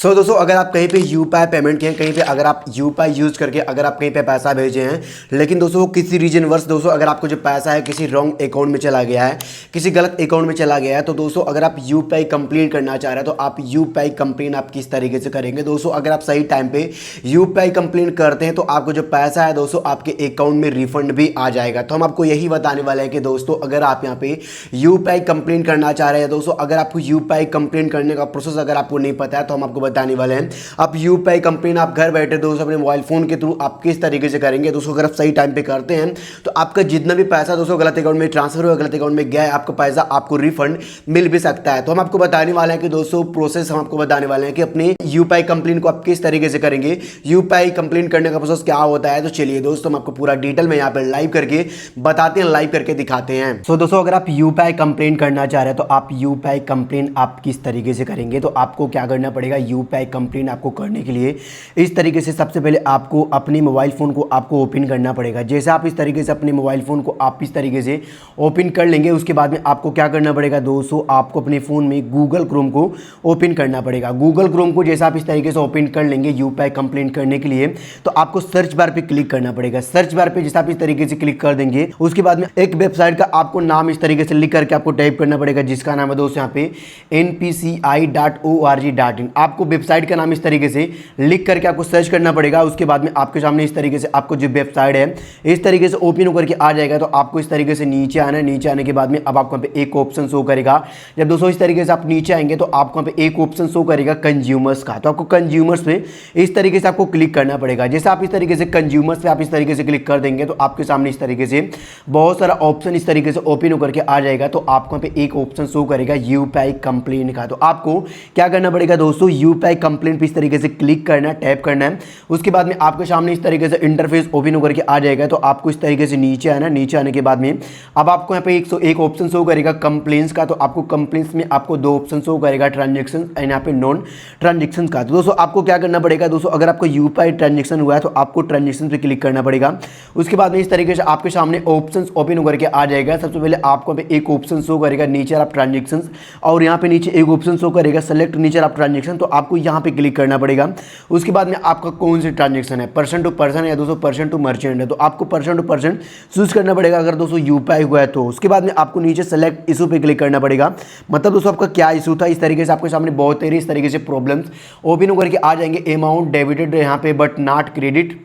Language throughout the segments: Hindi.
दोस्तों अगर आप कहीं पे यूपीआई पेमेंट किए हैं, कहीं पे अगर आप यूपीआई यूज़ करके अगर आप कहीं पे पैसा भेजे हैं, लेकिन दोस्तों किसी रीजन वर्ष दोस्तों अगर आपको जो पैसा है किसी रॉन्ग अकाउंट में चला गया है, किसी गलत अकाउंट में चला गया है, तो दोस्तों अगर आप यूपीआई कंप्लेन करना चाह रहे हैं तो आप यूपीआई कंप्लेन आप किस तरीके से करेंगे। दोस्तों अगर आप सही टाइम पे यूपीआई कंप्लेन करते हैं तो आपको जो पैसा है दोस्तों आपके अकाउंट में रिफंड भी आ जाएगा। तो हम आपको यही बताने वाले हैं कि दोस्तों अगर आप यहाँ पे यूपीआई कंप्लेन करना चाह रहे हैं, दोस्तों अगर आपको यूपीआई कंप्लेन करने का प्रोसेस अगर आपको नहीं पता है तो हम आपको बताने वाले हैं। आप यूपीआई कंप्लेन आप घर बैठे दोस्तों अपने मोबाइल फोन के थ्रू आप किस तरीके से करेंगे। दोस्तों अगर आप सही टाइम पे करते हैं तो आपका जितना भी पैसा दोस्तों गलत अकाउंट में ट्रांसफर हुआ, गलत अकाउंट में गया है, आपका पैसा आपको रिफंड मिल भी सकता है। तो हम आपको बताने वाले हैं कि दोस्तों प्रोसेस हम आपको बताने वाले हैं कि अपने यूपीआई कंप्लेन को आप किस तरीके से करेंगे, यूपीआई कंप्लेन करने का प्रोसेस क्या होता है। तो चलिए दोस्तों हम आपको पूरा डिटेल में यहाँ पर लाइव करके बताते हैं, लाइव करके दिखाते हैं। तो दोस्तों अगर आप यूपीआई कंप्लेन करना चाह रहे हैं तो आप यूपीआई कंप्लेन आप किस तरीके से करेंगे। तो आपको क्या करना पड़ेगा, यूपीआई कंप्लेन आपको करने के लिए इस तरीके से सबसे पहले आपको अपने मोबाइल फ़ोन को आपको ओपन करना पड़ेगा। जैसे आप इस तरीके से अपने मोबाइल फ़ोन को आप इस तरीके से ओपन कर लेंगे, उसके बाद में आपको क्या करना पड़ेगा दोस्तों, आपको अपने फ़ोन में गूगल क्रोम को ओपन करना पड़ेगा। गूगल क्रोम को जैसे आप इस तरीके से ओपन कर लेंगे यूपीआई कंप्लेन करने के लिए, तो आपको सर्च बार पर क्लिक करना पड़ेगा। सर्च बार पर जैसे आप इस तरीके से क्लिक कर देंगे, उसके बाद में एक वेबसाइट का आपको नाम इस तरीके से लिख करके आपको टाइप करना पड़ेगा, जिसका नाम है दोस्तों यहाँ पे npci.org.in। आपको वेबसाइट का नाम इस तरीके से लिख करके आपको सर्च करना पड़ेगा। उसके बाद में आपके सामने इस तरीके से आपको जो वेबसाइट है इस तरीके से ओपन होकर के आ जाएगा। तो आपको इस तरीके से नीचे आना है। नीचे आने के बाद में अब आपको यहाँ पे एक ऑप्शन शो करेगा। जब दोस्तों इस तरीके से आप नीचे आएंगे तो आपको यहाँ पे एक ऑप्शन शो करेगा कंज्यूमर्स का। तो आपको कंज्यूमर्स पे इस तरीके से आपको क्लिक करना पड़ेगा। जैसे आप इस तरीके से कंज्यूमर्स पे आप इस तरीके से क्लिक कर देंगे तो आपके सामने इस तरीके से बहुत सारा ऑप्शन इस तरीके से ओपन होकर के आ जाएगा। तो आपको यहाँ पे एक ऑप्शन शो करेगा यूपीआई कंप्लेन का। तो आपको क्या करना पड़ेगा दोस्तों, यूपीआई कंप्लेन पे इस तरीके से क्लिक करना, टैप करना है। उसके बाद में आपके सामने इस तरीके से इंटरफेस ओपन होकर के आ जाएगा। तो आपको इस तरीके से नीचे आना। नीचे आने के बाद में अब आपको यहाँ पे एक ऑप्शन शो करेगा कंप्लेंट्स का। तो आपको कंप्लेंट्स में आपको दो ऑप्शन शो करेगा, ट्रांजेक्शन एंड यहाँ पे नॉन ट्रांजेक्शन का। तो दोस्तों आपको क्या करना पड़ेगा दोस्तों, अगर आपको यूपीआई ट्रांजेक्शन हुआ है तो आपको ट्रांजेक्शन पे क्लिक करना पड़ेगा। उसके बाद में इस तरीके से आपके सामने ऑप्शन ओपन होकर के आ जाएगा। सबसे पहले आपको एक ऑप्शन शो करेगा नीचे आप ट्रांजेक्शन, और यहाँ पे नीचे एक ऑप्शन शो करेगा सेलेक्ट नीचे आप ट्रांजेक्शन। तो आपको यहाँ पे क्लिक करना पड़ेगा। उसके बाद में आपका कौन सी ट्रांजेक्शन है, पर्सन टू पर्सन या दोस्तों पर्सन टू मर्चेंट है, तो आपको पर्सन टू पर्सन चूज करना पड़ेगा अगर दोस्तों यूपीआई हुआ है तो। उसके बाद में आपको नीचे सेलेक्ट इशू पे क्लिक करना पड़ेगा। मतलब दोस्तों आपका क्या इशू था, इस तरीके से आपके सामने बहुत सारे इस तरीके से प्रॉब्लम्स ओपन होकर के आ जाएंगे। अमाउंट डेबिटेड यहाँ पे बट नॉट क्रेडिट,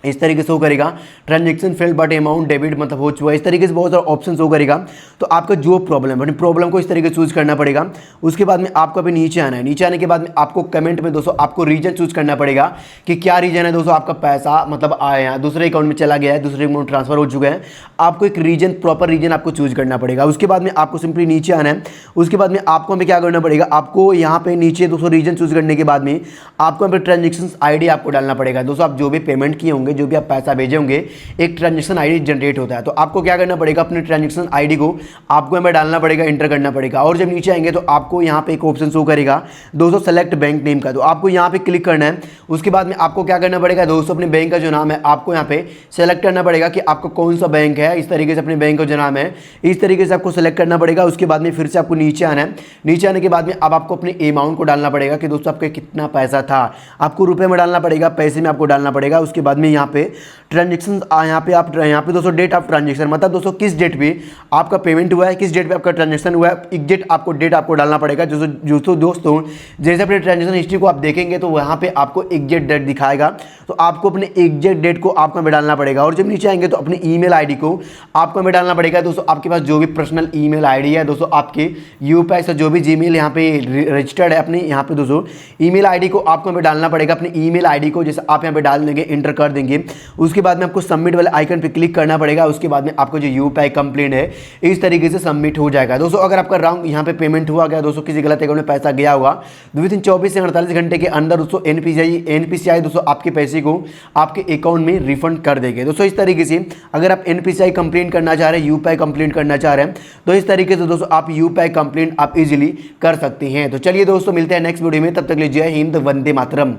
इस तरीके से हो करेगा। Transaction failed but amount debit मतलब हो चुका है, इस तरीके से बहुत सारे ऑप्शन हो करेगा। तो आपका जो प्रॉब्लम है प्रॉब्लम को इस तरीके से चूज करना पड़ेगा। उसके बाद में आपको अभी नीचे आना है। नीचे आने के बाद में आपको कमेंट में दोस्तों आपको रीजन चूज करना पड़ेगा कि क्या रीजन है दोस्तों, आपका पैसा मतलब आया दूसरे अकाउंट में चला गया है, दूसरे अकाउंट ट्रांसफर हो चुका है। आपको एक रीजन, प्रॉपर रीजन आपको चूज करना पड़ेगा। उसके बाद में आपको सिंपली नीचे आना है। उसके बाद में आपको हमें क्या करना पड़ेगा, आपको यहाँ पे नीचे दोस्तों रीजन चूज करने के बाद में आपको यहाँ पे ट्रांजेक्शन आईडी आपको डालना पड़ेगा। दोस्तों आप जो भी पेमेंट किए होंगे, जो भी आप पैसा भेजे होंगे, एक ट्रांजेक्शन आईडी जनरेट होता है। तो आपको क्या करना पड़ेगा, अपने ट्रांजेक्शन आईडी को आपको हमें डालना पड़ेगा, इंटर करना पड़ेगा। और जब नीचे आएंगे तो आपको यहाँ पे एक ऑप्शन शो करेगा दोस्तों सेलेक्ट बैंक नेम का। तो आपको यहाँ पे क्लिक करना है। उसके बाद में आपको क्या करना पड़ेगा दोस्तों, अपने बैंक का जो नाम है आपको यहाँ पे सेलेक्ट करना पड़ेगा कि आपको कौन सा बैंक है। इस तरीके से अपने बैंक का जो नाम है इस तरीके से आपको सेलेक्ट करना पड़ेगा। उसके बाद में फिर से आपको नीचे आना है। नीचे आने के बाद में अब आपको अपने अमाउंट को डालना पड़ेगा कि दोस्तों आपका कितना पैसा था, आपको रुपए में डालना पड़ेगा, पैसे में आपको डालना पड़ेगा। उसके बाद में यहाँ पे ट्रांजेक्शन यहाँ पे दोस्तों डेट ऑफ ट्रांजेक्शन मतलब दोस्तों किस डेट पे आपका पेमेंट हुआ है, किस डेट पे आपका ट्रांजेक्शन हुआ है, एग्जैक्ट आपको डेट आपको डालना पड़ेगा। दोस्तों जैसे अपने ट्रांजेक्शन हिस्ट्री को आप देखेंगे तो वहाँ पे आपको एग्जैक्ट डेट दिखाएगा। तो आपको अपने एग्जैक्ट डेट को आपको हमें डालना पड़ेगा। और जब नीचे आएंगे तो अपनी ईमेल आईडी को आपको हमें डालना पड़ेगा। दोस्तों आपके पास जो भी पर्सनल ईमेल आईडी है दोस्तों, आपके यूपीआई से जो भी जीमेल यहाँ पे रजिस्टर्ड है अपनी यहाँ पे दोस्तों ईमेल आईडी को आपको हमें डालना पड़ेगा। अपनी ईमेल आईडी को जैसे आप यहाँ पे डाल देंगे, इंटर कर देंगे। उसके बाद में आपको सबमिट वाले आइकन पे क्लिक करना पड़ेगा। उसके बाद में आपको जो यूपीआई कंप्लेंट है इस तरीके से सबमिट हो जाएगा। दोस्तों अगर आपका रॉन्ग यहाँ पे पेमेंट हुआ गया दोस्तों, किसी गलत अकाउंट में पैसा गया होगा, विदिन 24 से 48 घंटे के अंदर दोस्तों एनपीसीआई दोस्तों आपके पैसे को आपके अकाउंट में रिफंड कर देंगे। दोस्तों इस तरीके से अगर आप एनपीसीआई कंप्लेन करना चाह रहे हैं, यूपीआई कंप्लेन करना चाह रहे हैं, तो इस तरीके से दोस्तों आप यूपीआई कंप्लेन आप इजीली कर सकते हैं। तो चलिए दोस्तों मिलते हैं नेक्स्ट वीडियो में, तब तक के लिए जय हिंद, वंदे मातरम।